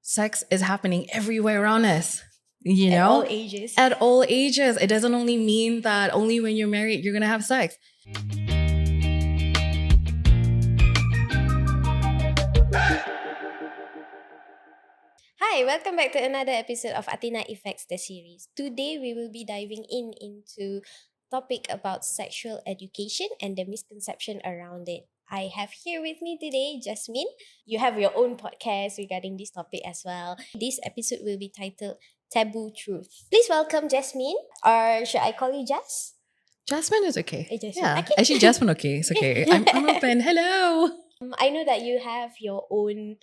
sex is happening everywhere around us. You At know? all ages. At all ages. It doesn't only mean that only when you're married you're going to have sex. Hi, welcome back to another episode of Athena Effects, the series. Today we will be diving into topic about sexual education and the misconception around it. I have here with me today Jasmine. You have your own podcast regarding this topic as well. This episode will be titled Taboo Truth. Please welcome Jasmine, or should I call you Jas? Jasmine is okay. Jasmine. Yeah. Okay. Actually, Jasmine, okay. It's okay. I'm open. Hello. I know that you have your own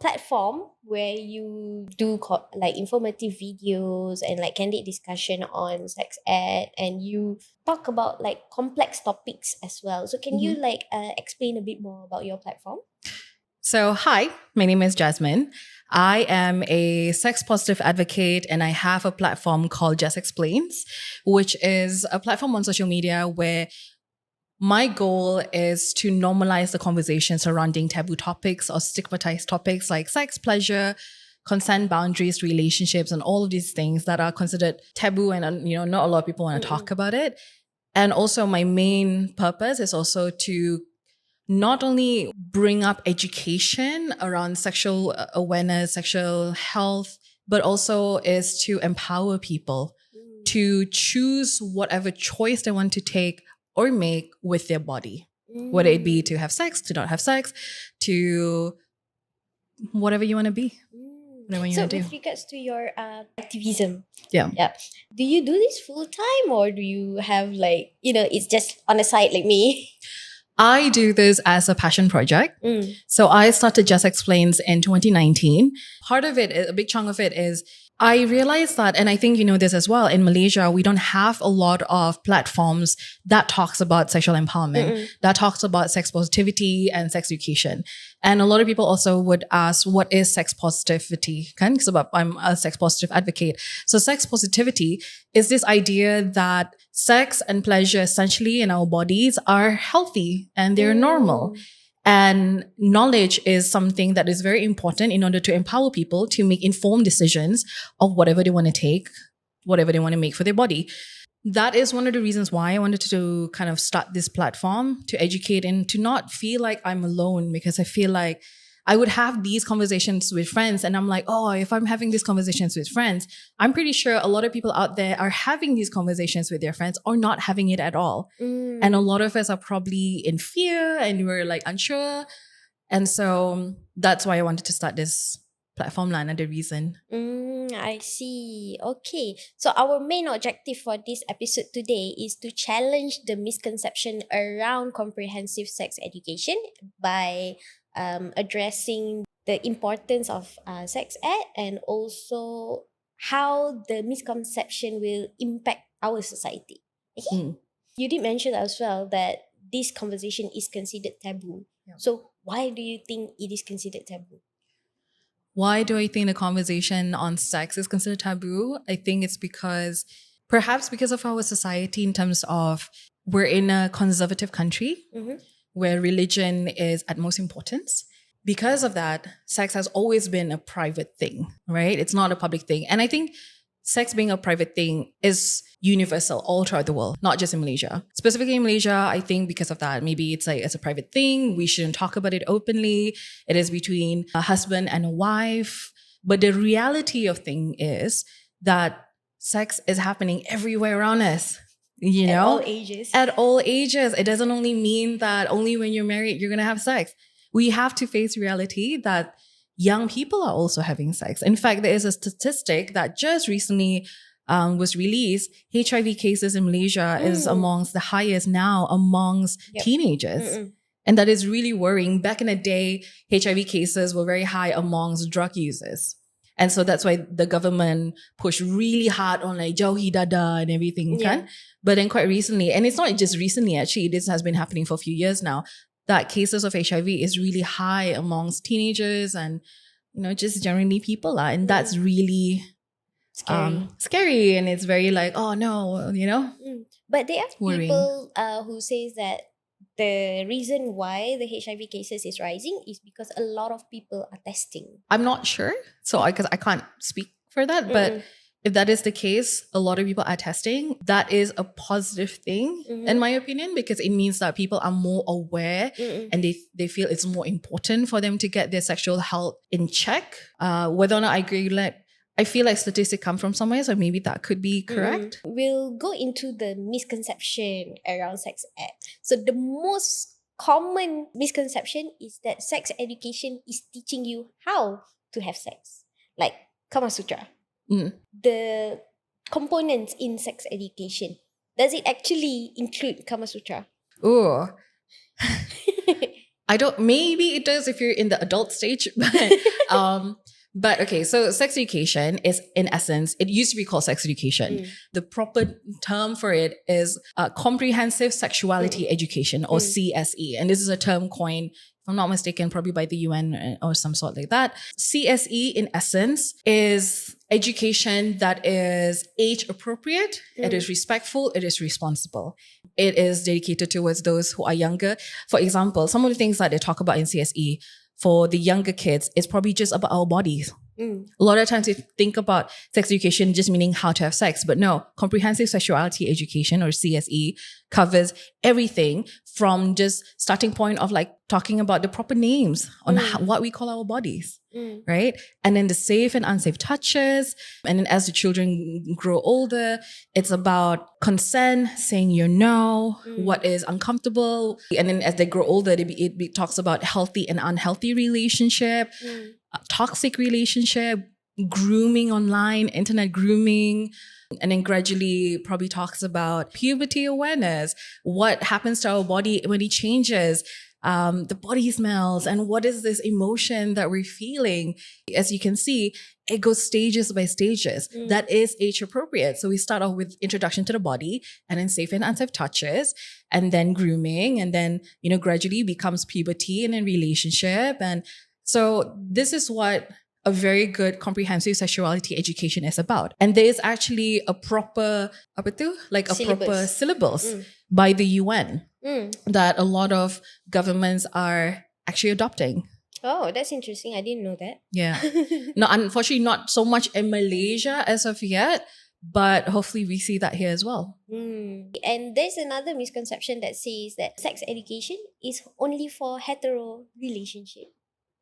platform where you do like informative videos and like candid discussion on sex ed, and you talk about like complex topics as well. So can you like explain a bit more about your platform? So, hi, my name is Jasmine. I am a sex positive advocate and I have a platform called Just Explains, which is a platform on social media where my goal is to normalize the conversation surrounding taboo topics or stigmatized topics like sex, pleasure, consent, boundaries, relationships, and all of these things that are considered taboo and, not a lot of people want to talk about it. And also my main purpose is also to not only bring up education around sexual awareness, sexual health, but also is to empower people to choose whatever choice they want to take or make with their body, whether it be to have sex, to not have sex, to whatever you want to be. So with regards to your activism, yeah, do you do this full time or do you have like, it's just on the side like me? I do this as a passion project. So I started Just Explains in 2019. Part of it, a big chunk of it is I realized that, and I think you know this as well, in Malaysia, we don't have a lot of platforms that talks about sexual empowerment, that talks about sex positivity and sex education. And a lot of people also would ask, what is sex positivity? Because I'm a sex positive advocate. So sex positivity is this idea that sex and pleasure essentially in our bodies are healthy and they're normal. And knowledge is something that is very important in order to empower people to make informed decisions of whatever they want to take, whatever they want to make for their body. That is one of the reasons why I wanted to kind of start this platform, to educate and to not feel like I'm alone, because I feel like I would have these conversations with friends and I'm like, oh, if I'm having these conversations with friends, I'm pretty sure a lot of people out there are having these conversations with their friends or not having it at all. And a lot of us are probably in fear and we're like unsure. And so that's why I wanted to start this platform, another reason. I see. Okay. So our main objective for this episode today is to challenge the misconception around comprehensive sex education by addressing the importance of sex ed and also how the misconception will impact our society. Okay? You did mention as well that this conversation is considered taboo. Yeah. So why do you think it is considered taboo? Why do I think the conversation on sex is considered taboo? I think it's perhaps because of our society in terms of we're in a conservative country where religion is at most importance. Because of that, sex has always been a private thing, right? It's not a public thing. And I think sex being a private thing is universal all throughout the world, not just in Malaysia. Specifically in Malaysia, I think because of that, maybe it's a private thing. We shouldn't talk about it openly. It is between a husband and a wife. But the reality of thing is that sex is happening everywhere around us. At all ages. At all ages. It doesn't only mean that only when you're married, you're going to have sex. We have to face reality that young people are also having sex. In fact, there is a statistic that just recently was released. HIV cases in Malaysia is amongst the highest now amongst teenagers. And that is really worrying. Back in the day, HIV cases were very high amongst drug users. And so that's why the government pushed really hard on like jauhi dada and everything. Yeah. But then quite recently, and it's not just recently actually, this has been happening for a few years now, that cases of HIV is really high amongst teenagers and, just generally people are. And that's really scary. And it's very like, oh no, But there are people who says that the reason why the HIV cases is rising is because a lot of people are testing. I'm not sure. So because I can't speak for that, but if that is the case, a lot of people are testing. That is a positive thing, in my opinion, because it means that people are more aware and they feel it's more important for them to get their sexual health in check. Whether or not I agree, like, I feel like statistics come from somewhere, so maybe that could be correct. We'll go into the misconception around sex ed. So the most common misconception is that sex education is teaching you how to have sex, like Kama Sutra. The components in sex education, does it actually include Kama Sutra? Oh, I don't, maybe it does if you're in the adult stage, but okay, so sex education is, in essence, it used to be called sex education. The proper term for it is comprehensive sexuality education, or CSE. And this is a term coined, if I'm not mistaken, probably by the UN or some sort like that. CSE, in essence, is education that is age appropriate, it is respectful, it is responsible. It is dedicated towards those who are younger. For example, some of the things that they talk about in CSE for the younger kids, it's probably just about our bodies. A lot of times we think about sex education just meaning how to have sex, but no, comprehensive sexuality education, or CSE, covers everything from just starting point of like talking about the proper names on what we call our bodies, right? And then the safe and unsafe touches. And then as the children grow older, it's about consent, saying your no, what is uncomfortable. And then as they grow older, it talks about healthy and unhealthy relationship, toxic relationship, grooming online, internet grooming. And then gradually probably talks about puberty awareness, what happens to our body when it changes, the body smells, and what is this emotion that we're feeling. As you can see, it goes stages by stages. That is age appropriate. So we start off with introduction to the body, and then safe and unsafe touches, and then grooming, and then, you know, gradually becomes puberty and then relationship. And so this is what a very good comprehensive sexuality education is about. And there is actually a proper, proper syllabus by the UN that a lot of governments are actually adopting. Oh, that's interesting. I didn't know that. Yeah. No, unfortunately, not so much in Malaysia as of yet, but hopefully we see that here as well. And there's another misconception that says that sex education is only for hetero relationship,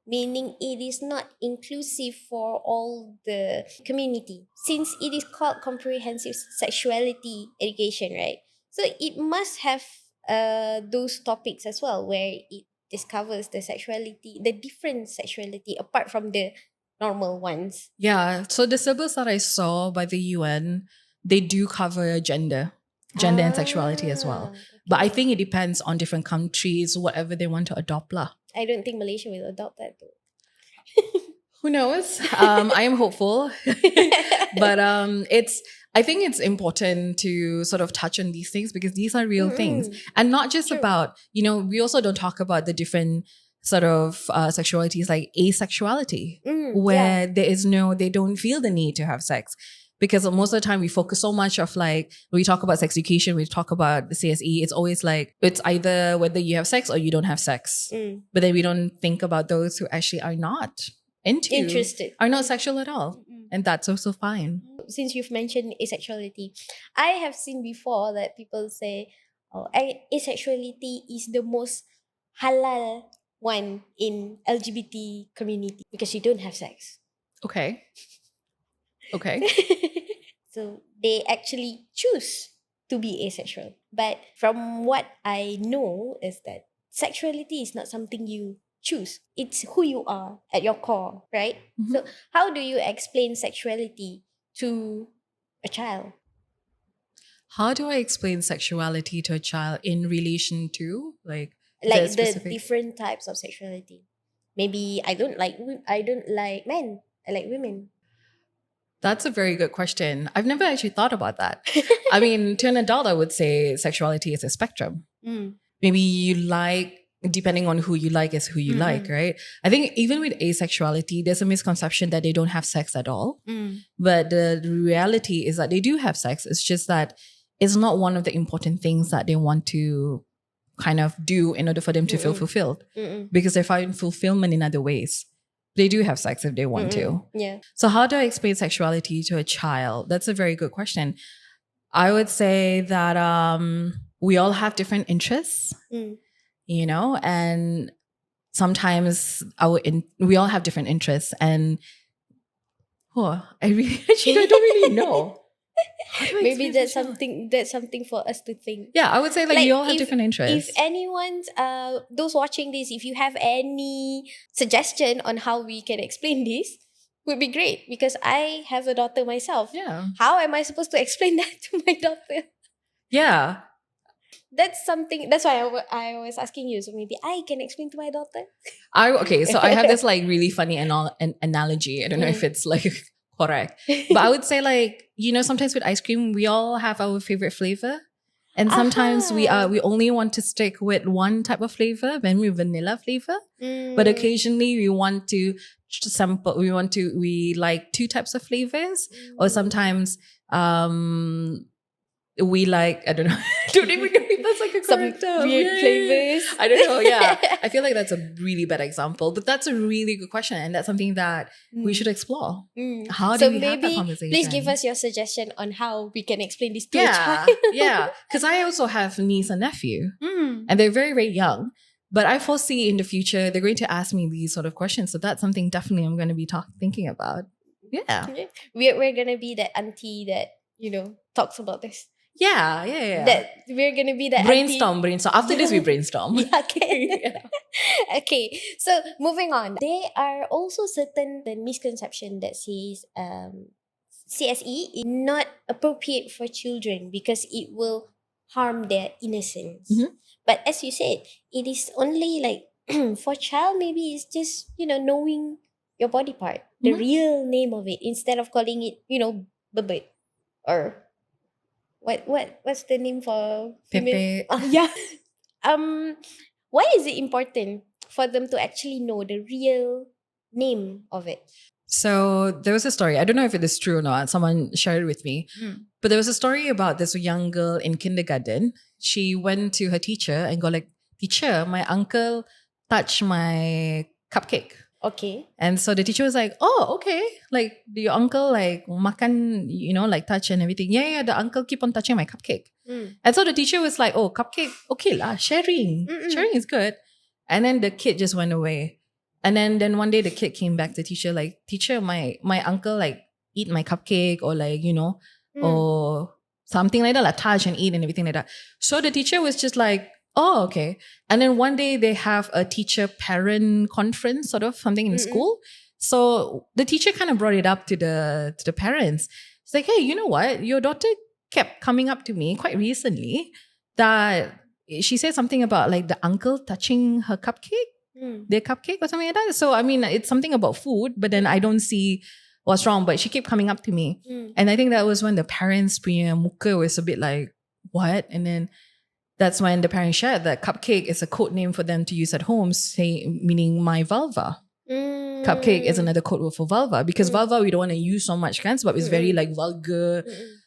meaning it is not inclusive for all the community. Since it is called comprehensive sexuality education, right? So it must have those topics as well, where it discovers the sexuality, the different sexuality apart from the normal ones. Yeah. So the syllabus that I saw by the UN, they do cover gender and sexuality as well. Okay. But I think it depends on different countries, whatever they want to adopt lah. I don't think Malaysia will adopt that though. Who knows? I am hopeful. But I think it's important to sort of touch on these things because these are real things. And not just about, you know, we also don't talk about the different sort of sexualities like asexuality, where they don't feel the need to have sex. Because most of the time we focus so much of like, when we talk about sex education, we talk about the CSE, it's always like, it's either whether you have sex or you don't have sex. But then we don't think about those who actually are not interested, are not sexual at all. And that's also fine. Since you've mentioned asexuality, I have seen before that people say, oh, asexuality is the most halal one in LGBT community because you don't have sex. Okay. So they actually choose to be asexual. But from what I know is that sexuality is not something you choose. It's who you are at your core, right? So how do you explain sexuality to a child? How do I explain sexuality to a child in relation to like the different types of sexuality? Maybe I don't like men. I like women. That's a very good question. I've never actually thought about that. I mean, to an adult, I would say sexuality is a spectrum. Maybe you like, depending on who you like is who you like, right? I think even with asexuality, there's a misconception that they don't have sex at all. But the reality is that they do have sex. It's just that it's not one of the important things that they want to kind of do in order for them to feel fulfilled, because they find fulfillment in other ways. They do have sex if they want to. Yeah. So how do I explain sexuality to a child? That's a very good question. I would say that we all have different interests, you know, and sometimes we all have different interests, and I don't really know. Maybe that's something for us to think. Yeah, I would say like you all have different interests. If anyone's those watching this, if you have any suggestion on how we can explain this, would be great, because I have a daughter myself. Yeah. How am I supposed to explain that to my daughter? Yeah. That's why I was asking you. So maybe I can explain to my daughter. So I have this like really funny analogy. I don't know if it's like correct, but I would say like, you know, sometimes with ice cream, we all have our favorite flavor. And sometimes we only want to stick with one type of flavor, maybe vanilla flavor. But occasionally we want to sample, we like two types of flavors. Or sometimes we like, I don't know, don't even know if that's like a correct term. Weird flavors. I don't know, yeah. I feel like that's a really bad example, but that's a really good question, and that's something that we should explore. How do we have that conversation? Please give us your suggestion on how we can explain this to a child. Yeah, because I also have niece and nephew, and they're very, very young. But I foresee in the future they're going to ask me these sort of questions, so that's something definitely I'm going to be thinking about. Yeah, we're gonna be that auntie that, you know, talks about this. Yeah. That we're gonna be that brainstorm. After this, we brainstorm. Okay. Okay. So moving on, there are also certain misconception that says CSE is not appropriate for children because it will harm their innocence. But as you said, it is only like for child. Maybe it's just, you know, knowing your body part, the real name of it, instead of calling it, you know, bebet or. What's the name for female? Pepe. Yeah. Why is it important for them to actually know the real name of it? So there was a story. I don't know if it is true or not. Someone shared it with me. But there was a story about this young girl in kindergarten. She went to her teacher and go like, "Teacher, my uncle touched my cupcake." Okay. And so the teacher was like, "Oh, okay. Like, do your uncle like makan, you know, like touch and everything?" Yeah, the uncle keep on touching my cupcake. And so the teacher was like, "Oh, cupcake, okay lah, sharing. Sharing is good." And then the kid just went away. And then one day the kid came back to teacher like, "Teacher, my uncle like eat my cupcake," or like, you know, or something like that, like touch and eat and everything like that. So the teacher was just like, "Oh, okay." And then one day they have a teacher-parent conference, sort of something in school. So the teacher kind of brought it up to the parents. It's like, "Hey, you know what? Your daughter kept coming up to me quite recently that she said something about like the uncle touching her cupcake, their cupcake or something like that." So I mean, it's something about food, but then I don't see what's wrong. But she kept coming up to me, and I think that was when the parents' punya muka was a bit like, "What?" And then that's when the parents shared that cupcake is a code name for them to use at home, meaning my vulva. Cupcake is another code word for vulva, because vulva we don't want to use so much, kan? But it's very like vulgar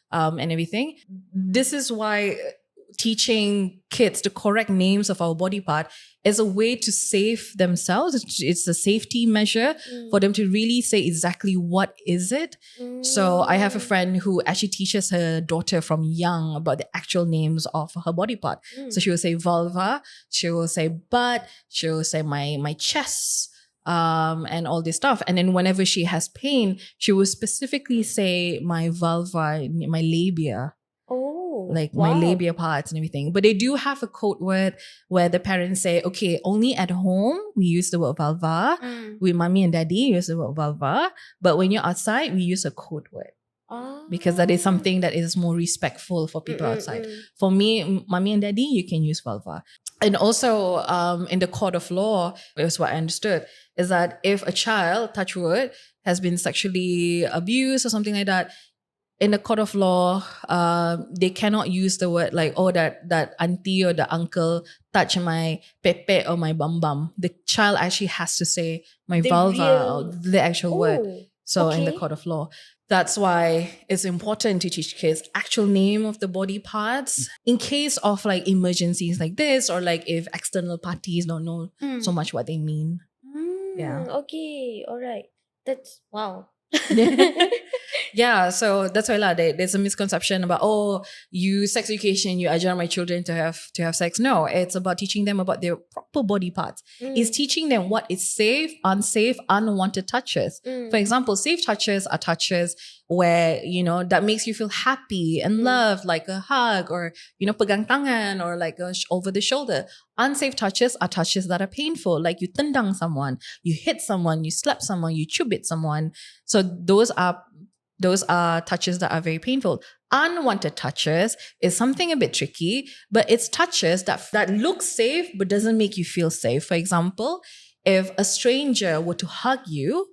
and everything. This is why teaching kids the correct names of our body part is a way to save themselves. It's a safety measure for them to really say exactly what is it. So I have a friend who actually teaches her daughter from young about the actual names of her body part. So she will say vulva, she will say butt, she will say my chest, and all this stuff. And then whenever she has pain, she will specifically say my vulva, my labia. Like my labia parts and everything. But they do have a code word where the parents say, okay, only at home we use the word vulva. With mommy and daddy use the word vulva. But when you're outside, we use a code word. Because that is something that is more respectful for people outside. For me, mommy and daddy, you can use vulva. And also in the court of law, is what I understood, is that if a child, touch wood, has been sexually abused or something like that, in the court of law, they cannot use the word like, oh, that auntie or the uncle touch my pepe or my bum bum. The child actually has to say my vulva, or the actual word. So in the Okay. court of law. That's why it's important to teach kids actual name of the body parts in case of like emergencies like this, or like if external parties don't know so much what they mean. Yeah. Okay. All right. That's wow. Yeah, so that's why there's a misconception about, oh, you sex education, you ajar my children to have sex. No, it's about teaching them about their proper body parts. It's teaching them what is safe, unsafe, unwanted touches. For example, safe touches are touches where, that makes you feel happy and loved, like a hug or, pegang tangan or like over the shoulder. Unsafe touches are touches that are painful, like you tendang someone, you hit someone, you slap someone, you chubit someone. So those are touches that are very painful. Unwanted touches is something a bit tricky, but it's touches that look safe but doesn't make you feel safe. For example, if a stranger were to hug you,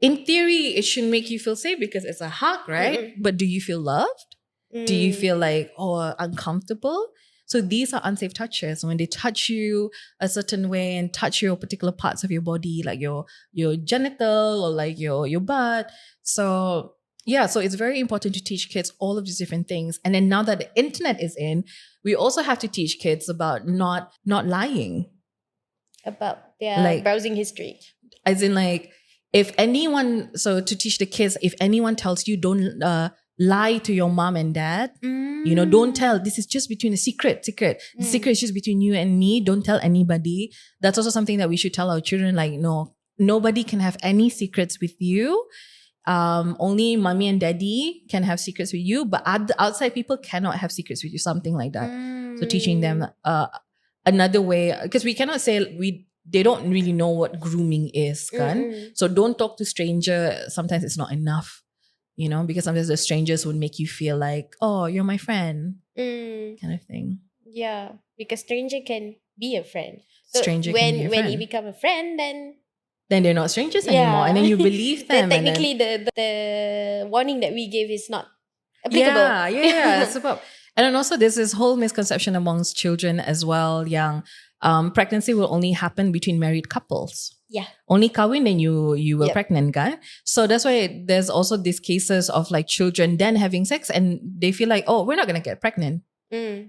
in theory, it should make you feel safe because it's a hug, right? But do you feel loved? Do you feel like, uncomfortable? So these are unsafe touches. When they touch you a certain way and touch your particular parts of your body, like your genital or like your butt. So yeah, so it's very important to teach kids all of these different things. And then now that the internet is in, we also have to teach kids about not lying. About their browsing history. As in like, to teach the kids, if anyone tells you don't lie to your mom and dad, don't tell, this is just between a secret. The secret is just between you and me. Don't tell anybody. That's also something that we should tell our children, like, no, nobody can have any secrets with you. Only mommy and daddy can have secrets with you, but outside people cannot have secrets with you, something like that. So teaching them another way, because we cannot say they don't really know what grooming is, kan? So don't talk to stranger. Sometimes it's not enough, because sometimes the strangers would make you feel like, oh, you're my friend, kind of thing. Yeah, because stranger can be a friend. So stranger when can be a friend. you become a friend, then they're not strangers anymore, and then you believe them. Technically, the warning that we gave is not applicable. Yeah. It's about, and then also there's this whole misconception amongst children as well, young. Pregnancy will only happen between married couples. Yeah. Only kawin then you were pregnant, guy. So that's why there's also these cases of like children then having sex and they feel like, oh, we're not gonna get pregnant.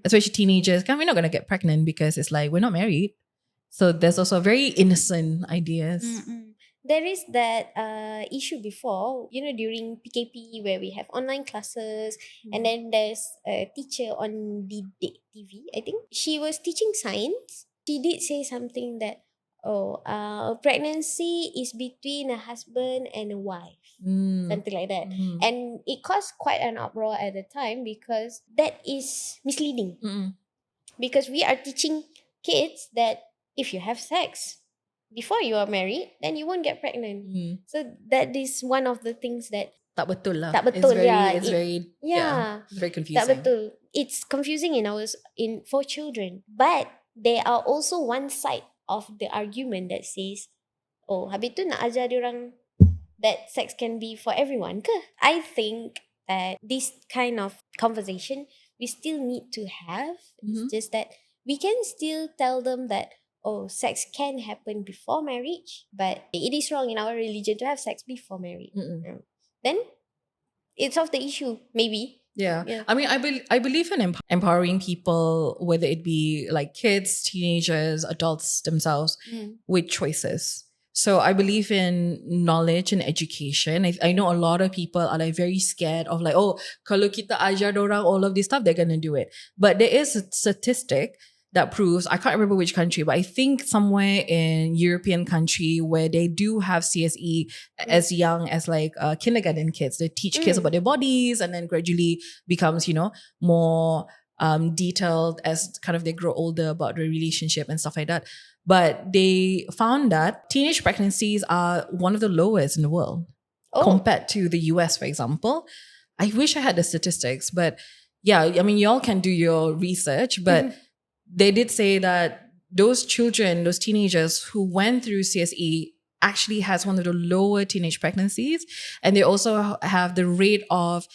Especially teenagers, we're not gonna get pregnant because it's like we're not married. So there's also very innocent ideas. There is that issue before, during PKP where we have online classes, and then there's a teacher on the TV, I think. She was teaching science. She did say something that, pregnancy is between a husband and a wife. Something like that. And it caused quite an uproar at the time because that is misleading. Because we are teaching kids that if you have sex before you are married, then you won't get pregnant. So that is one of the things that tak betul lah. Tak betul, it's very confusing. Tak betul. It's confusing for children. But there are also one side of the argument that says, oh, habis tu nak ajar diorang that sex can be for everyone ke? I think that this kind of conversation we still need to have. It's just that we can still tell them that, oh, sex can happen before marriage, but it is wrong in our religion to have sex before marriage. Then it solves the issue, maybe. Yeah. I mean, I believe in empowering people, whether it be like kids, teenagers, adults themselves, with choices. So I believe in knowledge and education. I know a lot of people are like very scared of like, oh, kalau kita ajar dorang all of this stuff, they're gonna do it. But there is a statistic that proves, I can't remember which country, but I think somewhere in European country where they do have CSE as young as like kindergarten kids. They teach kids about their bodies and then gradually becomes, more detailed as kind of they grow older about the relationship and stuff like that. But they found that teenage pregnancies are one of the lowest in the world compared to the US, for example. I wish I had the statistics, but yeah, I mean, y'all can do your research, but they did say that those children, those teenagers who went through CSE actually has one of the lower teenage pregnancies. And they also have the rate of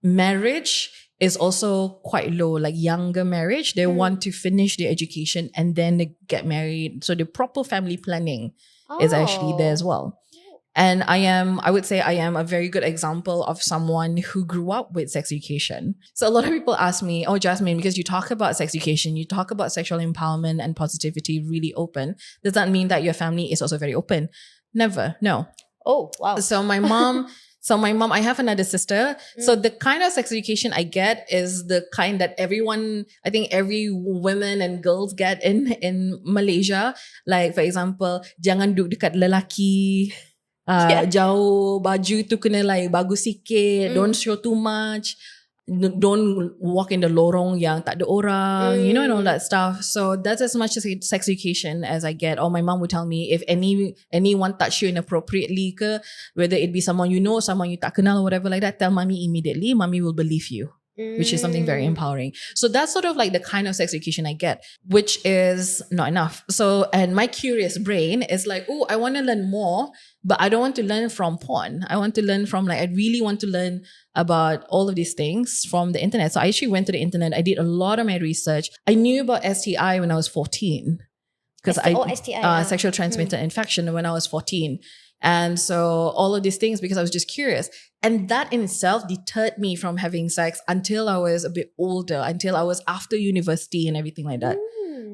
marriage is also quite low, like younger marriage. They want to finish their education and then they get married. So the proper family planning is actually there as well. And I would say I am a very good example of someone who grew up with sex education. So a lot of people ask me, oh, Jasmine, because you talk about sex education, you talk about sexual empowerment and positivity really open. Does that mean that your family is also very open? Never. No. Oh, wow. So my mom, I have another sister. So the kind of sex education I get is the kind that I think every women and girls get in Malaysia. Like, for example, jangan duduk dekat lelaki. Jauh baju tu kena like bagus sikit, don't show too much, don't walk in the lorong yang tak ada orang, you know, and all that stuff. So that's as much as sex education as I get. Or my mom would tell me if anyone touch you inappropriately ke, whether it be someone you know, someone you tak kenal or whatever like that, tell mommy immediately, mommy will believe you. Which is something very empowering. So that's sort of like the kind of sex education I get, which is not enough. So, and my curious brain is like, oh, I want to learn more, but I don't want to learn from porn. I want to learn from I really want to learn about all of these things from the internet. So I actually went to the internet. I did a lot of my research. I knew about STI when I was 14. Because STI, sexual transmitted infection when I was 14. And so all of these things, because I was just curious. And that in itself deterred me from having sex until I was a bit older, until I was after university and everything like that.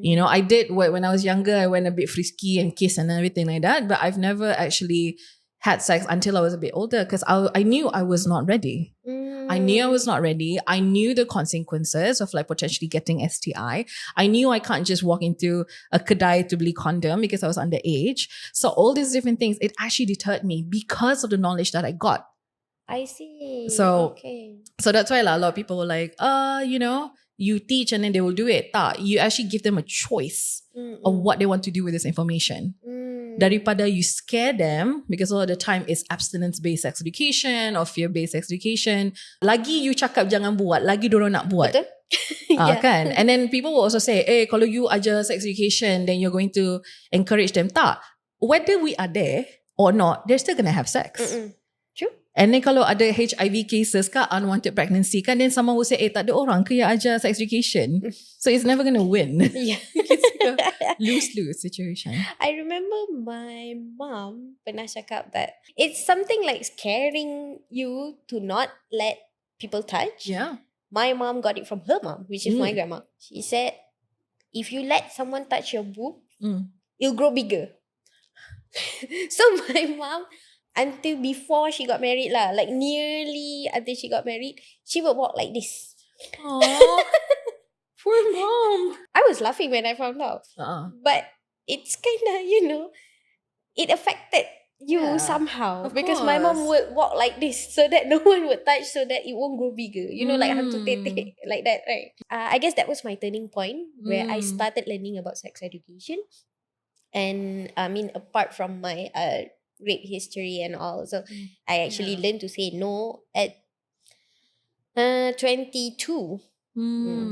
You know, I did, when I was younger, I went a bit frisky and kiss and everything like that. But I've never actually had sex until I was a bit older because I knew I was not ready. I knew I was not ready. I knew the consequences of potentially getting STI. I knew I can't just walk into a kedai to beli condom because I was underage. So all these different things, it actually deterred me because of the knowledge that I got. I see. So, okay. So that's why a lot of people were like, you know, you teach and then they will do it. You actually give them a choice of what they want to do with this information. Daripada you scare them, because a lot of the time it's abstinence-based sex education or fear-based sex education. Lagi you cakap jangan buat, lagi dorang nak buat. Betul? Kan? And then people will also say, kalau you ajar sex education, then you're going to encourage them. Tak. Whether we are there or not, they're still going to have sex. True. And then kalau ada HIV cases ke, unwanted pregnancy kan, then someone will say, tak ada orang ke yang ajar sex education. So it's never going to win. Yeah. It's like a lose-lose situation. I remember my mom pernah cakap that it's something like scaring you to not let people touch. Yeah. My mom got it from her mom, which is my grandma. She said, if you let someone touch your boob, it'll grow bigger. So my mom, until before she got married nearly until she got married, she would walk like this. Aww. Poor mom. I was laughing when I found out. But it's kind of, you know, it affected you somehow. Because my mom would walk like this so that no one would touch, so that it won't grow bigger. You know, like hantu tete, like that, right? I guess that was my turning point where I started learning about sex education. And I mean, apart from my rape history and all, so I actually learned to say no at 22.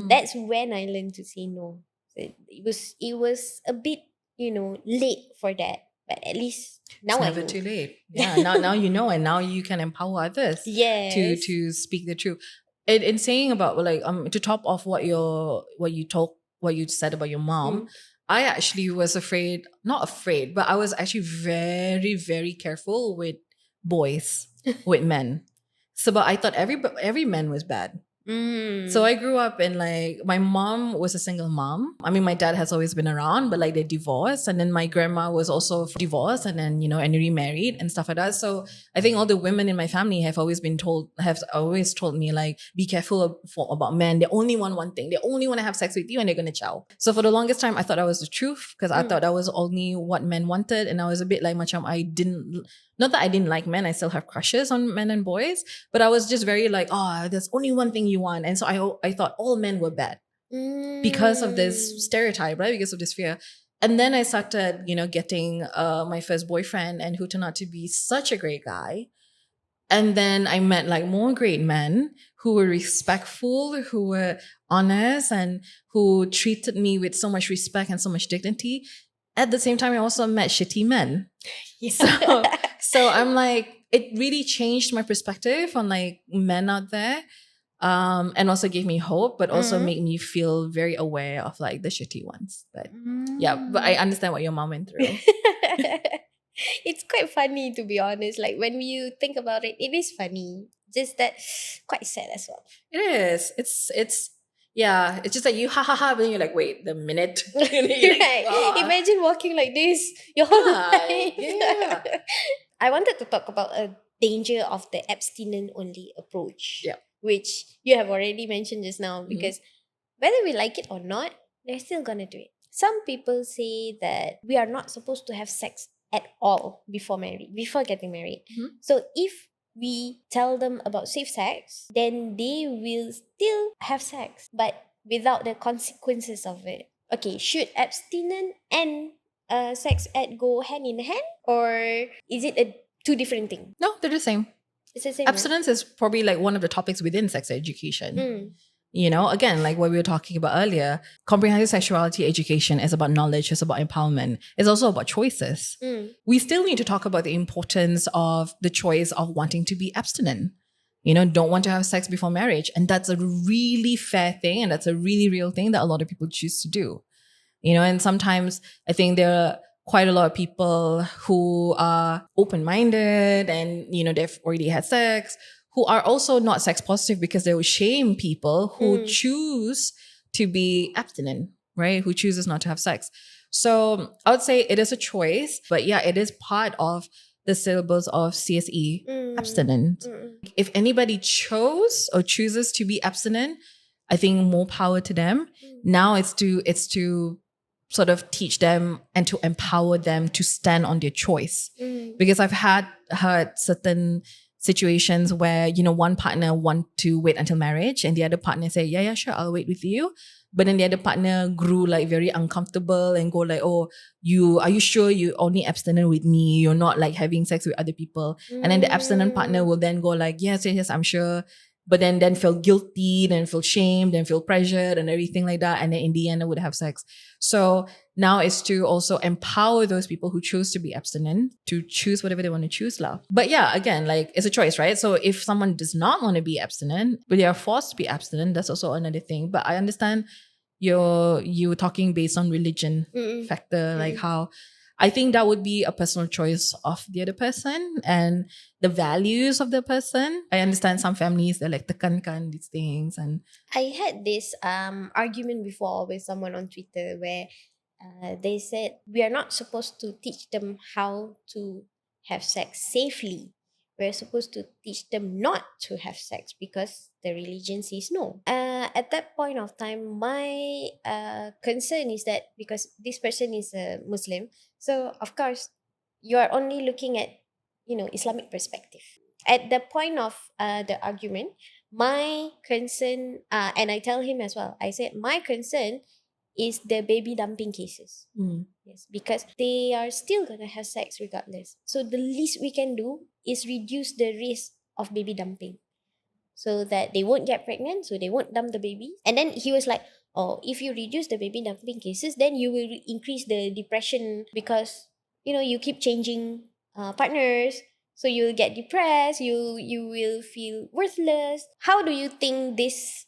That's when I learned to say no. It was a bit, you know, late for that, but at least now it's I never know. too late. Yeah, now you know, and now you can empower others. Yes. To speak the truth. In saying about to top off what you said about your mom. I actually was not afraid, but I was actually very, very careful with boys, with men. So, but I thought every man was bad. So I grew up in my mom was a single mom. I mean, my dad has always been around, but they divorced. And then my grandma was also divorced and then, you know, and remarried and stuff like that. So I think all the women in my family have always told me be careful about men. They only want one thing. They only want to have sex with you and they're going to chow. So for the longest time, I thought that was the truth because I thought that was only what men wanted. And I was a bit not that I didn't like men, I still have crushes on men and boys, but I was just very there's only one thing you want. And so I thought all men were bad because of this stereotype, right? Because of this fear. And then I started, you know, getting my first boyfriend and who turned out to be such a great guy. And then I met more great men who were respectful, who were honest and who treated me with so much respect and so much dignity. At the same time, I also met shitty men. Yeah. So I'm it really changed my perspective on men out there. And also gave me hope, but also made me feel very aware of the shitty ones. But yeah, but I understand what your mom went through. It's quite funny, to be honest. Like when you think about it, it is funny. Just that quite sad as well. It is. It's yeah. It's just like you ha ha ha, but then you're like, wait, the minute. You're like, Right. "Ah." Imagine walking like this your whole Yeah, life. yeah. I wanted to talk about a danger of the abstinent only approach. Yeah. Which you have already mentioned just now, Mhm. because whether we like it or not, they're still gonna do it. Some people say that we are not supposed to have sex at all before getting married. Mhm. So if we tell them about safe sex, then they will still have sex, but without the consequences of it. Okay, should abstinent and sex ed go hand in hand, or is it a two different thing? No, they're the same. It's the same, right? Abstinence is probably like one of the topics within sex education. Mm. You know, again, like what we were talking about earlier, comprehensive sexuality education is about knowledge, it's about empowerment, it's also about choices. Mm. We still need to talk about the importance of the choice of wanting to be abstinent. You know, don't want to have sex before marriage. And that's a really fair thing. And that's a really real thing that a lot of people choose to do. You know, and sometimes I think there are quite a lot of people who are open-minded and, you know, they've already had sex, who are also not sex positive because they will shame people who choose to be abstinent, right? Who chooses not to have sex. So I would say it is a choice, but yeah, it is part of the syllabus of CSE, abstinent. If anybody chose or chooses to be abstinent, I think more power to them. Now it's to sort of teach them and to empower them to stand on their choice. Because I've heard certain situations where, you know, one partner want to wait until marriage and the other partner say, yeah, sure, I'll wait with you. But then the other partner grew like very uncomfortable and go like, oh, are you sure you only abstinent with me? You're not like having sex with other people. And then the abstinent partner will then go like, yes, I'm sure. But then feel guilty, then feel shamed, then feel pressured and everything like that. And then in the end, I would have sex. So now it's to also empower those people who choose to be abstinent to choose whatever they want to choose. But yeah, again, like it's a choice, right? So if someone does not want to be abstinent, but they are forced to be abstinent, that's also another thing. But I understand you're talking based on religion factor, like how I think that would be a personal choice of the other person and the values of the person. I understand some families, they're like tekankan these things. And I had this argument before with someone on Twitter where they said we are not supposed to teach them how to have sex safely. We're supposed to teach them not to have sex because the religion says no. At that point of time, my concern is that because this person is a Muslim, so of course you are only looking at, you know, Islamic perspective. At the point of the argument, my concern, and I tell him as well, I said my concern is the baby dumping cases. Yes, because they are still gonna have sex regardless. So the least we can do is reduce the risk of baby dumping, so that they won't get pregnant, so they won't dump the baby. And then he was like, oh, if you reduce the baby dumping cases, then you will increase the depression because, you know, you keep changing partners. So you'll get depressed, you will feel worthless. How do you think this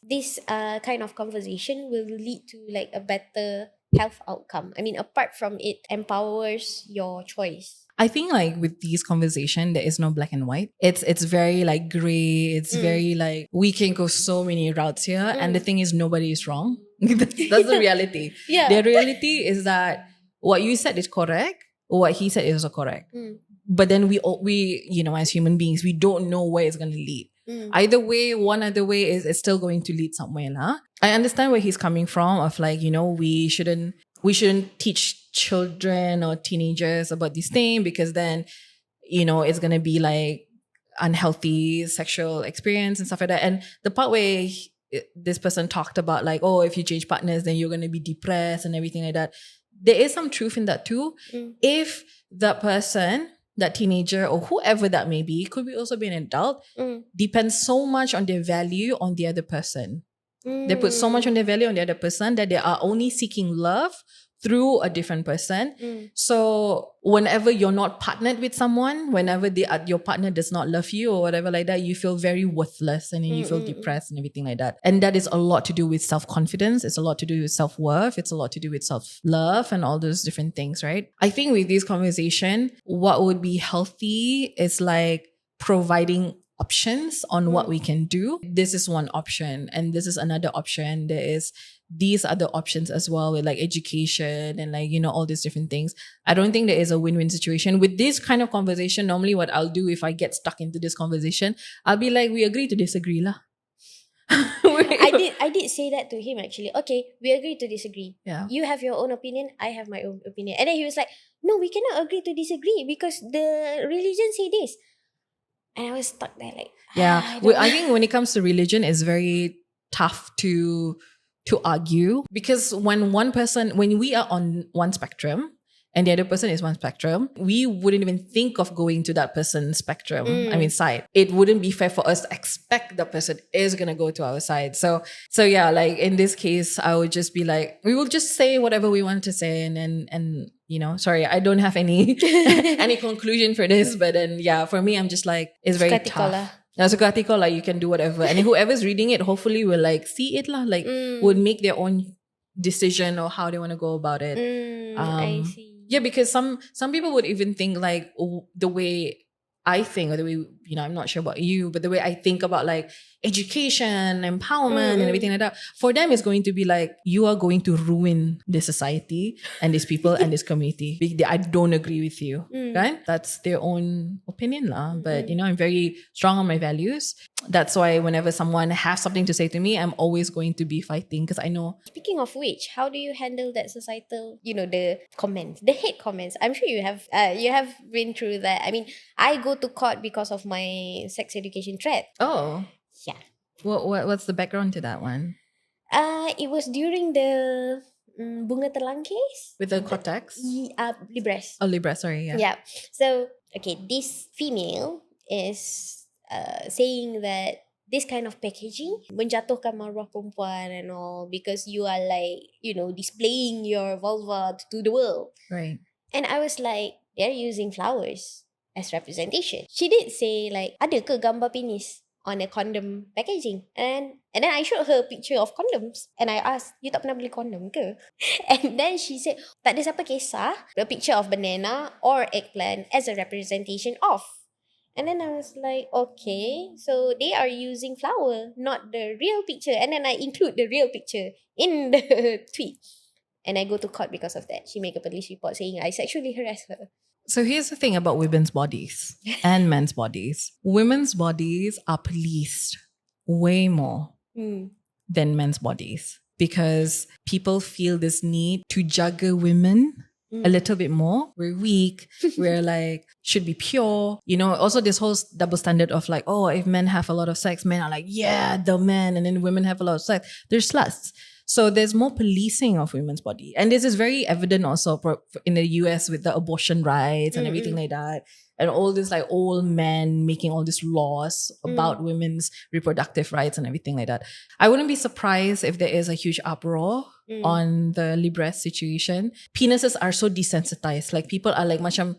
kind of conversation will lead to like a better health outcome? I mean, apart from it empowers your choice. I think like with these conversations, there is no black and white. It's very like gray. It's very like we can go so many routes here. And the thing is, nobody is wrong. That's the reality. Yeah. The reality is that what you said is correct. What he said is also correct. But then we you know, as human beings, we don't know where it's going to lead. Either way, one other way is it's still going to lead somewhere. I understand where he's coming from of like, you know, we shouldn't teach children or teenagers about this thing because then, you know, it's going to be like unhealthy sexual experience and stuff like that. And the part where this person talked about like, oh, if you change partners, then you're going to be depressed and everything like that. There is some truth in that too. If that person, that teenager or whoever that may be, could be also be an adult, depends so much on their value on the other person. They put so much on their value on the other person that they are only seeking love through a different person. So whenever you're not partnered with someone, whenever your partner does not love you or whatever like that, you feel very worthless and then you feel depressed and everything like that. And that is a lot to do with self-confidence. It's a lot to do with self-worth. It's a lot to do with self-love and all those different things, right? I think with this conversation, what would be healthy is like providing options on what we can do. This is one option and this is another option. There is these other options as well with like education and like, all these different things. I don't think there is a win-win situation. With this kind of conversation, normally what I'll do if I get stuck into this conversation, I'll be like, we agree to disagree lah. I did say that to him actually. Okay, we agree to disagree. Yeah. You have your own opinion, I have my own opinion. And then he was like, no, we cannot agree to disagree because the religion say this. And I was stuck there like, yeah. I think when it comes to religion, it's very tough to argue because when we are on one spectrum and the other person is one spectrum, we wouldn't even think of going to that person's spectrum. Side. It wouldn't be fair for us to expect the person is going to go to our side. So yeah, like in this case, I would just be like, we will just say whatever we want to say and sorry, I don't have any any conclusion for this, but then yeah, for me, I'm just like, it's very tough. As a article, like you can do whatever, and whoever's reading it, hopefully will like see it lah, like would make their own decision or how they want to go about it. I see. Yeah, because some people would even think like the way I think, or the way I'm not sure about you, but the way I think about like education, empowerment, and everything like that, for them it's going to be like, you are going to ruin this society and these people and this community. I don't agree with you, right? That's their own opinion lah. But I'm very strong on my values. That's why whenever someone has something to say to me, I'm always going to be fighting because I know. Speaking of which, how do you handle that societal, the comments, the hate comments? I'm sure you have been through that. I mean, I go to court because of my sex education thread. Oh. Yeah. What's the background to that one? It was during the Bunga Telang case. With the cortex? Libres. Oh, Libres, sorry, yeah. Yeah. So, okay, this female is saying that this kind of packaging menjatuhkan maruah perempuan and all because you are like, displaying your vulva to the world. Right. And I was like, they're using flowers as representation. She did say like, ada ke gambar penis on a condom packaging? And then I showed her a picture of condoms. And I asked, you tak pernah beli condom ke? And then she said, tak ada siapa kisah the picture of banana or eggplant as a representation of. And then I was like, okay, so they are using flower, not the real picture. And then I include the real picture in the tweet. And I go to court because of that. She make a police report saying I sexually harassed her. So here's the thing about women's bodies and men's bodies. Women's bodies are policed way more than men's bodies because people feel this need to juggle women a little bit more. We're weak. We're like, should be pure. Also this whole double standard of like, oh, if men have a lot of sex, men are like, yeah, the men. And then women have a lot of sex. They're sluts. So there's more policing of women's body. And this is very evident also in the US with the abortion rights and everything like that. And all these like old men making all these laws about women's reproductive rights and everything like that. I wouldn't be surprised if there is a huge uproar on the Libres situation. Penises are so desensitized. Like people are like, macam,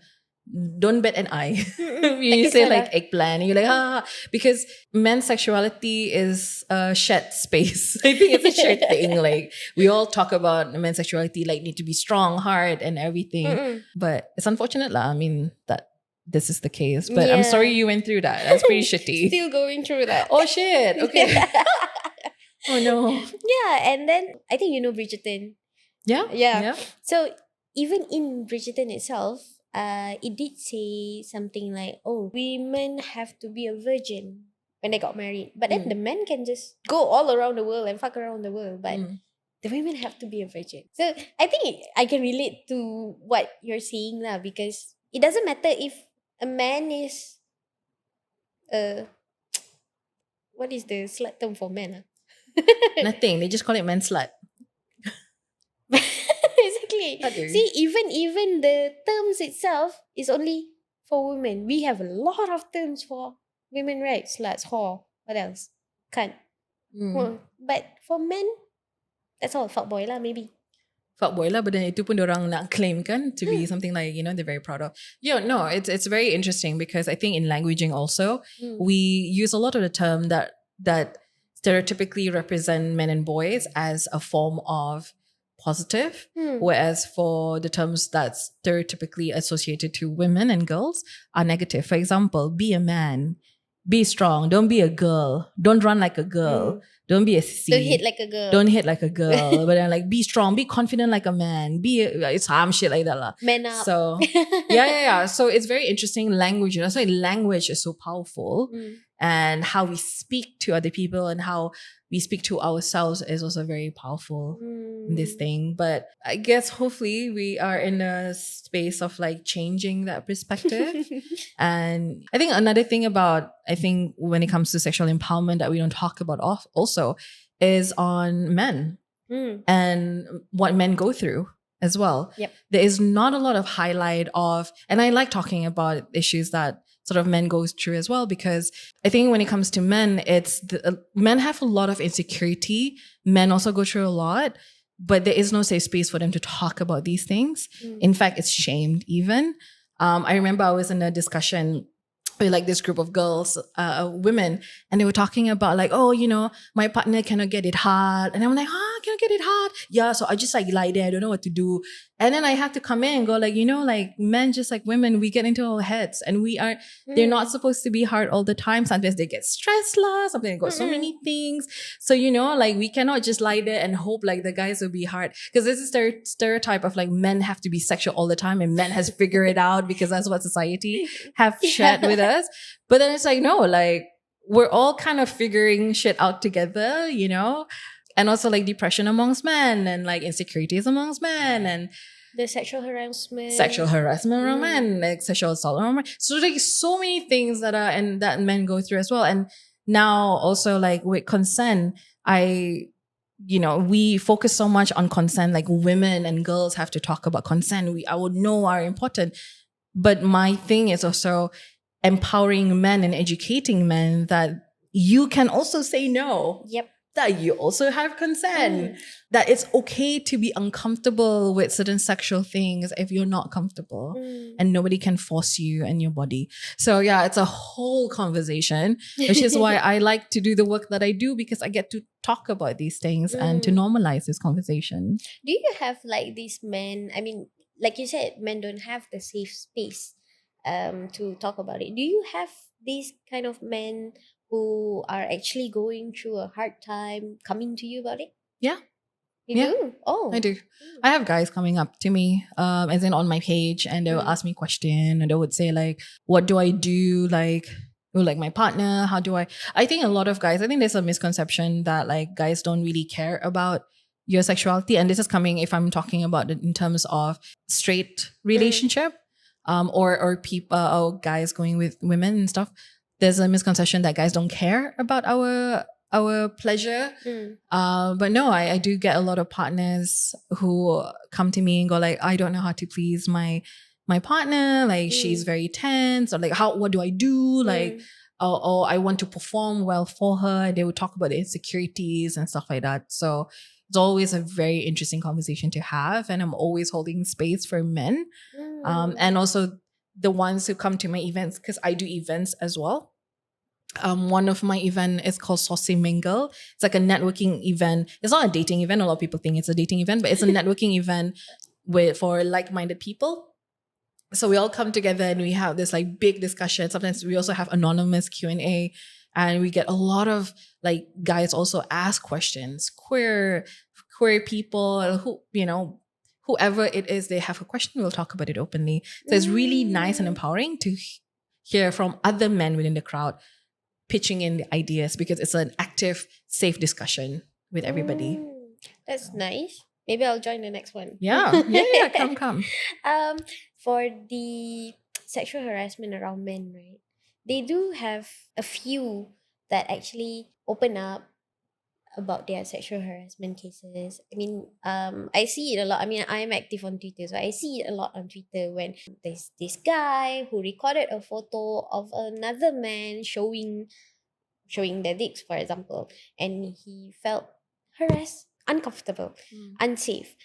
don't bet an eye. You say like eggplant and you're like, because men's sexuality is a shared space. I think it's a shared thing. Like we all talk about men's sexuality, like need to be strong, hard and everything. But it's unfortunate lah. I mean, that this is the case. But I'm sorry you went through that. That's pretty shitty. Still going through that. Oh shit. Okay. Oh no. Yeah, and then I think Bridgerton. Yeah. So even in Bridgerton itself, it did say something like, oh, women have to be a virgin when they got married. But then the men can just go all around the world and fuck around the world. But the women have to be a virgin. So I think I can relate to what you're saying now because it doesn't matter if a man is what is the slut term for men? Nothing. They just call it man slut. Exactly. See, even the terms itself is only for women. We have a lot of terms for women, right? Sluts, whore, what else? Cunt. But for men, that's all. Fuckboy lah, maybe. fuckboy lah, but then itu pun orang nak claim kan to be something like, you know, they're very proud of. Yeah, no, it's very interesting because I think in languaging also, we use a lot of the term that stereotypically represent men and boys as a form of positive, whereas for the terms that's stereotypically associated to women and girls are negative. For example, be a man, be strong, don't be a girl, don't run like a girl, don't be a sissy. Don't hit like a girl. Don't hit like a girl. But then like be strong, be confident like a man. It's shit like that lah. Man up. So yeah. So it's very interesting language. That's why language is so powerful. And how we speak to other people and how we speak to ourselves is also very powerful in this thing. But I guess hopefully we are in a space of like changing that perspective. And I think another thing about, I think when it comes to sexual empowerment that we don't talk about also is on men and what men go through as well. Yep. There is not a lot of highlight of, and I like talking about issues that sort of men go through as well, because I think when it comes to men, men have a lot of insecurity. Men also go through a lot, but there is no safe space for them to talk about these things. In fact, it's shamed even. I remember I was in a discussion with like this group of girls, women, and they were talking about like, oh, you know, my partner cannot get it hard. And I'm like, cannot get it hard. Yeah, so I just like lie there. I don't know what to do. And then I have to come in and go like, you know, like men, just like women, we get into our heads and they're not supposed to be hard all the time. Sometimes they get stressed lah. Sometimes they got so many things. So, you know, like we cannot just lie there and hope like the guys will be hard. Because this is stereotype of like men have to be sexual all the time and men has figured it out because that's what society have shared with us. But then it's like, no, like we're all kind of figuring shit out together, you know? And also like depression amongst men and like insecurities amongst men and the sexual harassment around men, like sexual assault around men. So like so many things that men go through as well. And now also like with consent, we focus so much on consent, like women and girls have to talk about consent. I would know are important. But my thing is also empowering men and educating men that you can also say no. Yep. That you also have consent. That it's okay to be uncomfortable with certain sexual things if you're not comfortable. And nobody can force you and your body. So yeah, it's a whole conversation, which is why I like to do the work that I do, because I get to talk about these things and to normalize this conversation. Do you have like these men, I mean, like you said, men don't have the safe space to talk about it. Do you have these kind of men who are actually going through a hard time coming to you about it? Yeah. You do? Oh. I do. I have guys coming up to me, as in on my page, and they will ask me question, and they would say like, what do I do? Like my partner, how do I think a lot of guys, I think there's a misconception that like guys don't really care about your sexuality. And this is coming, if I'm talking about it in terms of straight relationship, or people, or guys going with women and stuff. There's a misconception that guys don't care about our pleasure. But no, I do get a lot of partners who come to me and go like, I don't know how to please my partner. Like she's very tense, or like what do I do? Like, or I want to perform well for her. They would talk about the insecurities and stuff like that. So it's always a very interesting conversation to have. And I'm always holding space for men. And also the ones who come to my events, because I do events as well. One of my event is called Saucy Mingle. It's like a networking event. It's not a dating event. A lot of people think it's a dating event, but it's a networking event for like-minded people. So we all come together and we have this like big discussion. Sometimes we also have anonymous Q&A, and we get a lot of like guys also ask questions. Queer people who, you know, whoever it is, they have a question, we'll talk about it openly. So it's really nice and empowering to hear from other men within the crowd pitching in the ideas, because it's an active, safe discussion with everybody. That's nice. Maybe I'll join the next one. Yeah. Come. For the sexual harassment around men, right? They do have a few that actually open up about their sexual harassment cases. I mean, I see it a lot. I mean, I'm active on Twitter, so I see it a lot on Twitter when there's this guy who recorded a photo of another man showing their dicks, for example, and he felt harassed, uncomfortable, unsafe.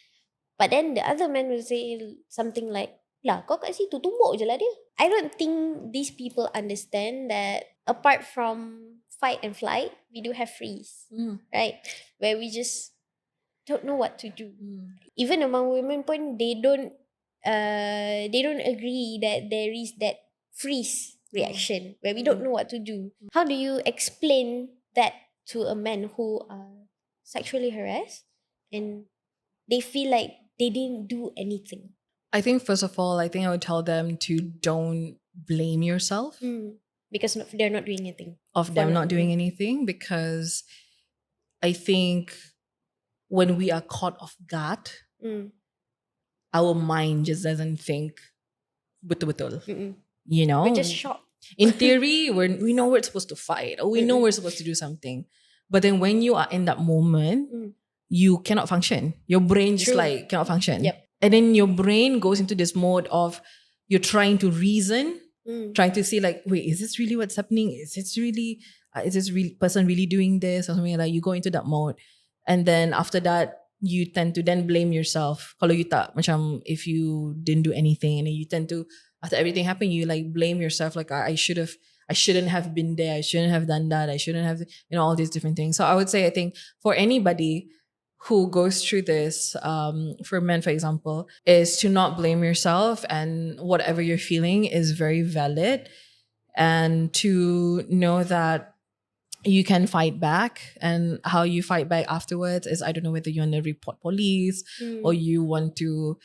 But then the other man will say something like, lah kau kat situ tumbuk je lah dia. I don't think these people understand that apart from fight and flight, we do have freeze, right? Where we just don't know what to do. Even among women pun, they don't agree that there is that freeze reaction where we don't know what to do. How do you explain that to a man who are sexually harassed and they feel like they didn't do anything? I think first of all, I would tell them to don't blame yourself because they're not doing anything. Of them not doing anything, because I think when we are caught off guard, our mind just doesn't think betul-betul. You know? We're just shocked. In theory, we know we're supposed to fight, or we know we're supposed to do something. But then when you are in that moment, you cannot function. Your brain just like cannot function. Yep. And then your brain goes into this mode of you're trying to reason, trying to see like, wait, is this really what's happening? Is this person really doing this or something like that? You go into that mode. And then after that, you tend to then blame yourself. Kalau you tak, macam if you didn't do anything, and then you tend to, after everything happened, you like blame yourself. Like I shouldn't have been there. I shouldn't have done that. I shouldn't have, all these different things. So I would say, I think for anybody who goes through this, for men, for example, is to not blame yourself, and whatever you're feeling is very valid, and to know that you can fight back, and how you fight back afterwards is, I don't know whether you want to report police or you want to,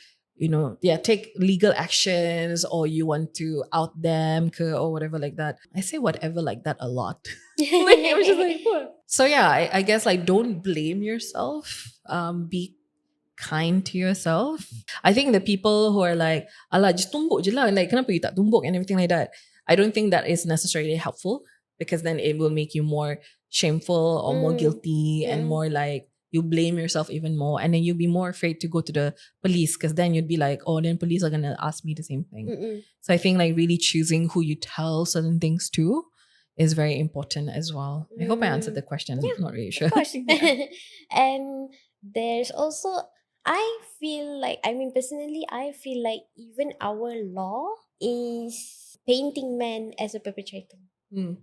take legal actions, or you want to out them or whatever like that. I say whatever like that a lot. I was just like, what? So yeah, I guess like don't blame yourself. Be kind to yourself. I think the people who are like, alah, just tumbuk je lah, like kenapa you tak tumbuk and everything like that, I don't think that is necessarily helpful, because then it will make you more shameful or more guilty and more like you blame yourself even more, and then you'll be more afraid to go to the police, because then you'd be like, oh, then police are gonna ask me the same thing. So I think like really choosing who you tell certain things to is very important as well. I hope I answered the question. Yeah, I'm not really sure. Of course. And there's also, personally, I feel like even our law is painting men as a perpetrator.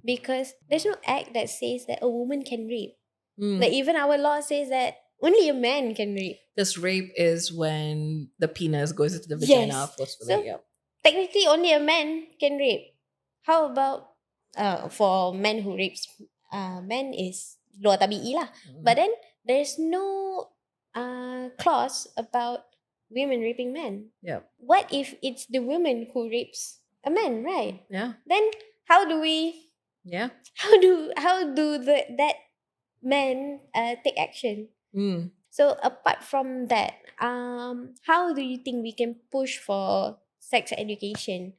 Because there's no act that says that a woman can rape. Like even our law says that only a man can rape. This rape is when the penis goes into the vagina forcefully. So, technically only a man can rape. How about for men who rapes men is luar tabi'i lah. But then there's no clause about women raping men. Yeah. What if it's the woman who rapes a man, right? Yeah. Then how do we? Yeah. How do that men take action? So apart from that, how do you think we can push for sex education?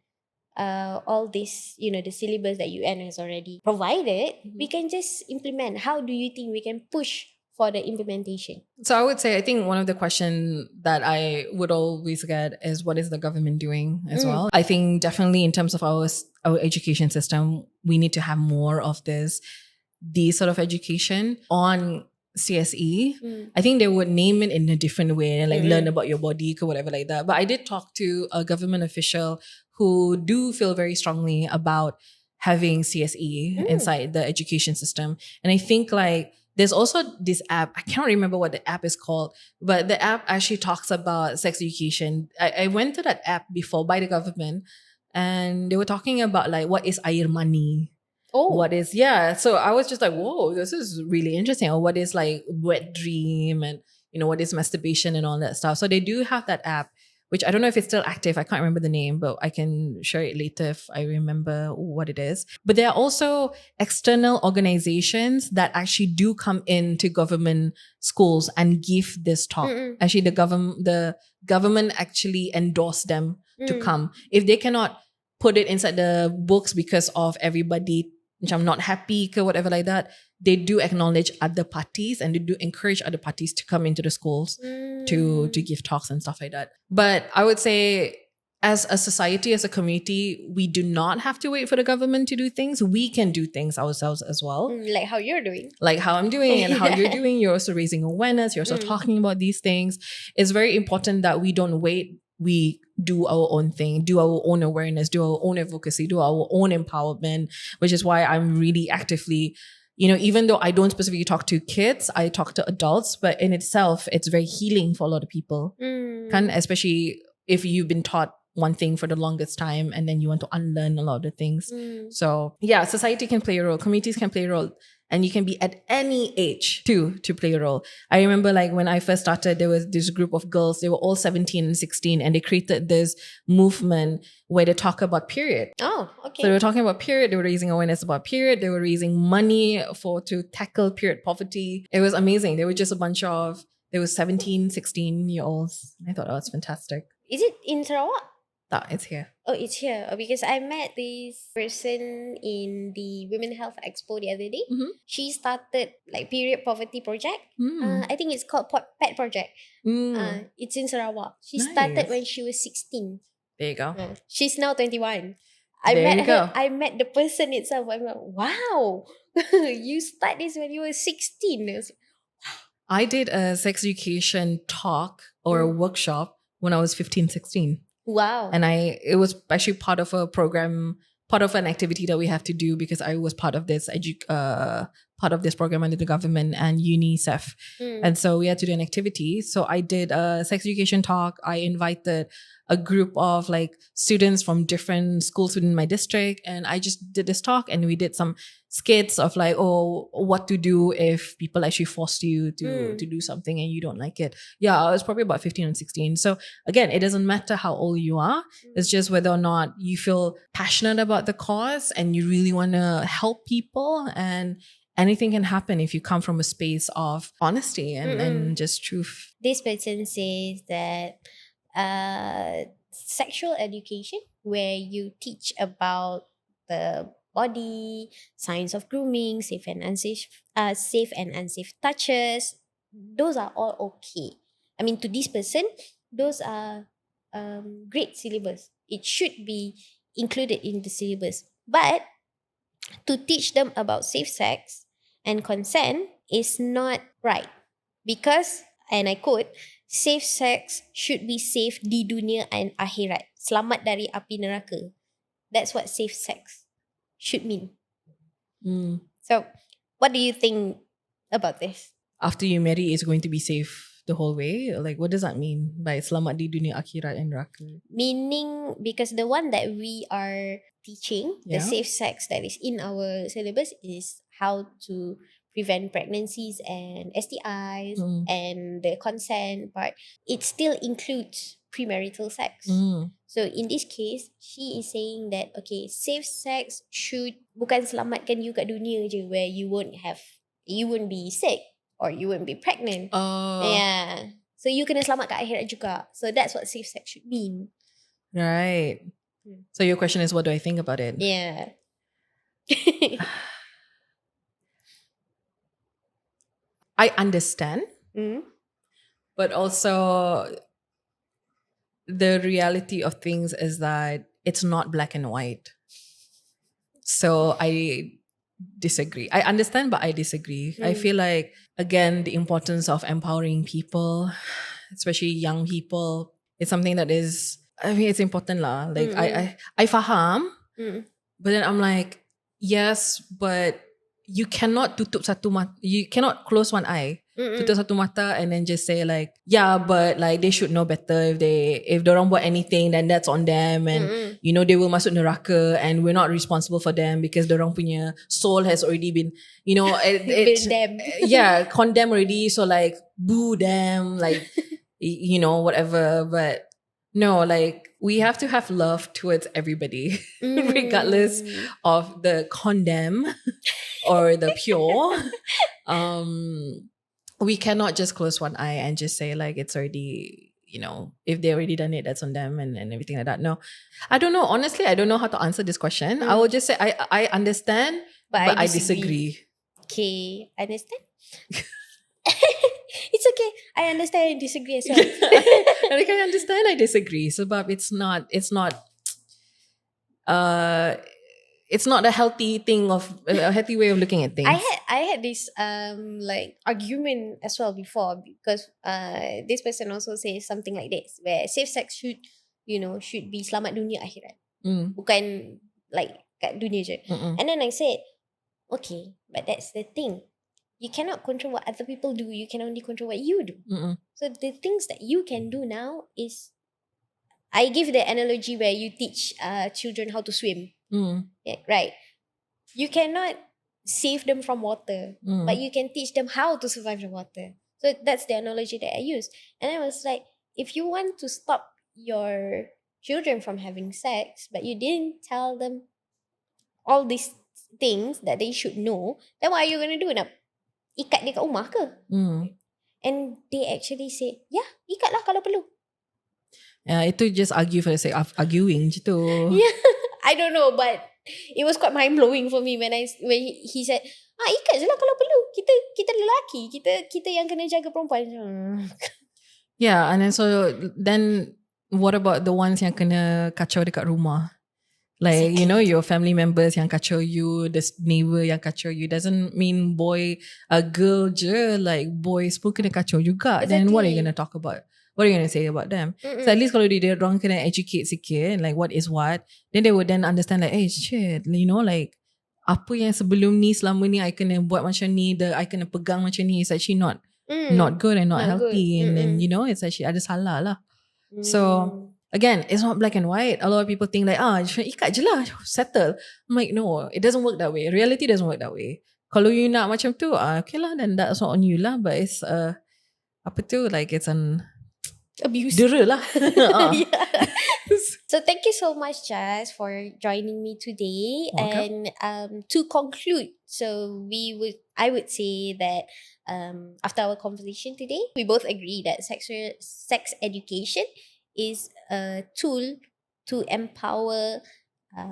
All this, the syllabus that UN has already provided, we can just implement. How do you think we can push for the implementation? So I would say, I think one of the questions that I would always get is, what is the government doing as well? I think definitely in terms of our education system, we need to have more of these sort of education on CSE. I think they would name it in a different way, like learn about your body or whatever like that. But I did talk to a government official who do feel very strongly about having CSE inside the education system. And I think like there's also this app, I can't remember what the app is called, but the app actually talks about sex education. I went to that app before by the government, and they were talking about like what is air mani. Oh. What is, so I was just like, whoa, this is really interesting. Or what is like wet dream, and what is masturbation and all that stuff. So they do have that app, which I don't know if it's still active. I can't remember the name, but I can share it later if I remember what it is. But there are also external organizations that actually do come into government schools and give this talk. Actually, the government actually endorse them to come. If they cannot put it inside the books because of everybody, which I'm not happy or whatever like that, they do acknowledge other parties, and they do encourage other parties to come into the schools to give talks and stuff like that. But I would say as a society, as a community, we do not have to wait for the government to do things. We can do things ourselves as well. Like how you're doing. Like how I'm doing and how you're doing. You're also raising awareness. You're also talking about these things. It's very important that we don't wait. We do our own thing, do our own awareness, do our own advocacy, do our own empowerment, which is why I'm really actively, even though I don't specifically talk to kids, I talk to adults, but in itself, it's very healing for a lot of people. Especially if you've been taught one thing for the longest time and then you want to unlearn a lot of things. So yeah, society can play a role, communities can play a role, and you can be at any age to play a role. I remember like when I first started, there was this group of girls, they were all 17 and 16, and they created this movement where they talk about period. Oh, okay. So they were talking about period, they were raising awareness about period, they were raising money to tackle period poverty. It was amazing. They were just there was 17, 16-year-olds. I thought that was fantastic. Is it in Sarawak? It's here. Oh, it's here. Because I met this person in the Women Health Expo the other day. She started like period poverty project. I think it's called Pet Project. It's in Sarawak. She started when she was 16. There you go. She's now 21. I met the person itself. I'm like, wow, you start this when you were 16. I did a sex education talk or a workshop when I was 15, 16. Wow. And it was actually part of a program, part of an activity that we have to do because I was part of this program under the government and UNICEF. And so we had to do an activity. So I did a sex education talk. I invited a group of like students from different schools within my district. And I just did this talk and we did some skits of like, what to do if people actually forced you to do something and you don't like it. Yeah, I was probably about 15 and 16. So again, it doesn't matter how old you are. It's just whether or not you feel passionate about the cause and you really want to help people, and anything can happen if you come from a space of honesty and just truth. This person says that sexual education, where you teach about the body, signs of grooming, safe and unsafe touches, those are all okay. I mean, to this person, those are great syllabus. It should be included in the syllabus. But to teach them about safe sex and consent is not right. Because, and I quote, safe sex should be safe di dunia and akhirat. Selamat dari api neraka. That's what safe sex should mean. So, what do you think about this? After you marry, it's going to be safe the whole way? Like, what does that mean by selamat di dunia akhirat and neraka? Meaning, because the one that we are teaching, the safe sex that is in our syllabus, is how to prevent pregnancies and STIs and the consent part. It still includes premarital sex. So in this case, she is saying that, okay, safe sex should bukan selamatkan you kat dunia je, where you won't be sick or you won't be pregnant. Yeah. So you kena selamat kat akhirat juga. So that's what safe sex should mean. Right. So your question is, what do I think about it? Yeah. I understand, but also the reality of things is that it's not black and white. So I disagree. I understand, but I disagree. I feel like, again, the importance of empowering people, especially young people, is something that is, I mean, it's important lah. Like I faham, but then I'm like, yes, but you cannot tutup satu mata. You cannot close one eye, tutup satu mata, and then just say like, yeah, but like they should know better. If they don't buat anything, then that's on them, and you know they will masuk neraka, and we're not responsible for them because dorang punya soul has already been, you know, condemned already. So like, boo them, like, you know, whatever. But no, like, we have to have love towards everybody, regardless of the condemn or the pure. We cannot just close one eye and just say like it's already, you know, if they already done it, that's on them and everything like that. No, I don't know. Honestly, I don't know how to answer this question. I will just say I understand, but I disagree. Okay, I understand. It's okay. I understand and disagree as well. Like, I understand, I disagree. Sebab uh, it's not a healthy a healthy way of looking at things. I had this like argument as well before, because this person also says something like this, where safe sex should be selamat dunia akhirat. Bukan like kat dunia je. And then I said, okay, but that's the thing. You cannot control what other people do. You can only control what you do. So the things that you can do now is, I give the analogy where you teach children how to swim. Yeah, right. You cannot save them from water, but you can teach them how to survive the water. So that's the analogy that I use. And I was like, if you want to stop your children from having sex, but you didn't tell them all these things that they should know, then what are you going to do? Nak ikat dia kat rumah ke? And they actually say, yeah, ikat lah kalau perlu. Itu just argue for the sake of arguing je tu. Yeah, I don't know, but it was quite mind blowing for me when he said, ikat je lah kalau perlu. Kita lelaki, kita yang kena jaga perempuan. Yeah, and then what about the ones yang kena kacau dekat rumah? Like, your family members yang kacau you, the neighbor yang kacau you, doesn't mean girl je, like boys pun kena kacau juga. Exactly. Then what are you going to talk about? What are you going to say about them? So at least kalau dia orang kena educate sikit, like what is what, then they would then understand like, hey shit, like apa yang sebelum ni, selama ni I kena buat macam ni, I kena pegang macam ni, is actually not good and not healthy. Good. And then, it's actually ada salah lah. So again, it's not black and white. A lot of people think like, ikat je lah, settle. I'm like, no, it doesn't work that way. Reality doesn't work that way. Kalau you nak macam tu, okay lah, then that's not on you lah. But it's, like it's an abuse. Dera lah. Yeah. So thank you so much, Jas, for joining me today. Welcome. And to conclude, I would say that after our conversation today, we both agree that sex education is a tool to empower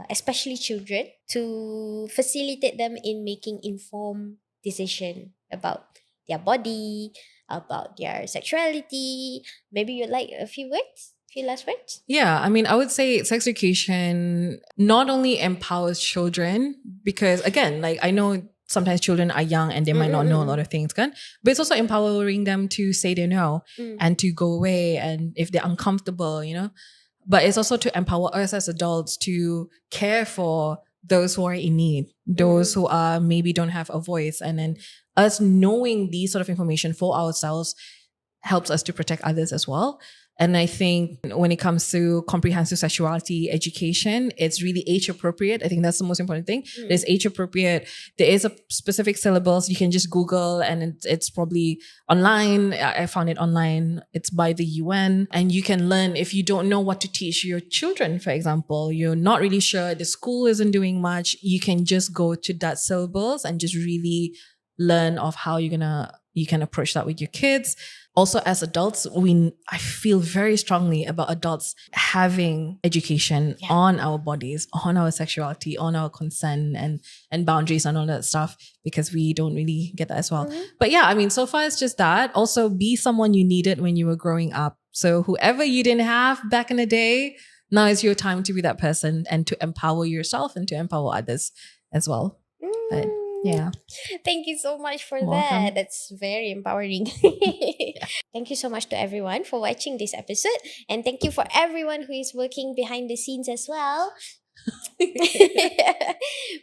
especially children, to facilitate them in making informed decision about their body, about their sexuality. Maybe you'd like a few last words? Yeah, I mean, I would say sex education not only empowers children, because again, like I know sometimes children are young and they might not know a lot of things, but it's also empowering them to say they know and to go away, and if they're uncomfortable, but it's also to empower us as adults to care for those who are in need, those who are maybe don't have a voice, and then us knowing these sort of information for ourselves helps us to protect others as well. And I think when it comes to comprehensive sexuality education, it's really age appropriate. I think that's the most important thing. It's age appropriate. There is a specific syllabus. You can just Google, and it's probably online. I found it online. It's by the UN, and you can learn. If you don't know what to teach your children, for example, you're not really sure, the school isn't doing much, you can just go to that syllabus and just really learn of how you can approach that with your kids. Also, as adults, I feel very strongly about adults having education on our bodies, on our sexuality, on our consent and boundaries and all that stuff, because we don't really get that as well. But yeah, I mean, so far it's just that. Also, be someone you needed when you were growing up. So whoever you didn't have back in the day, now is your time to be that person and to empower yourself and to empower others as well. But yeah. Thank you so much for that. That's very empowering. Thank you so much to everyone for watching this episode. And thank you for everyone who is working behind the scenes as well.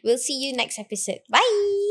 We'll see you next episode. Bye.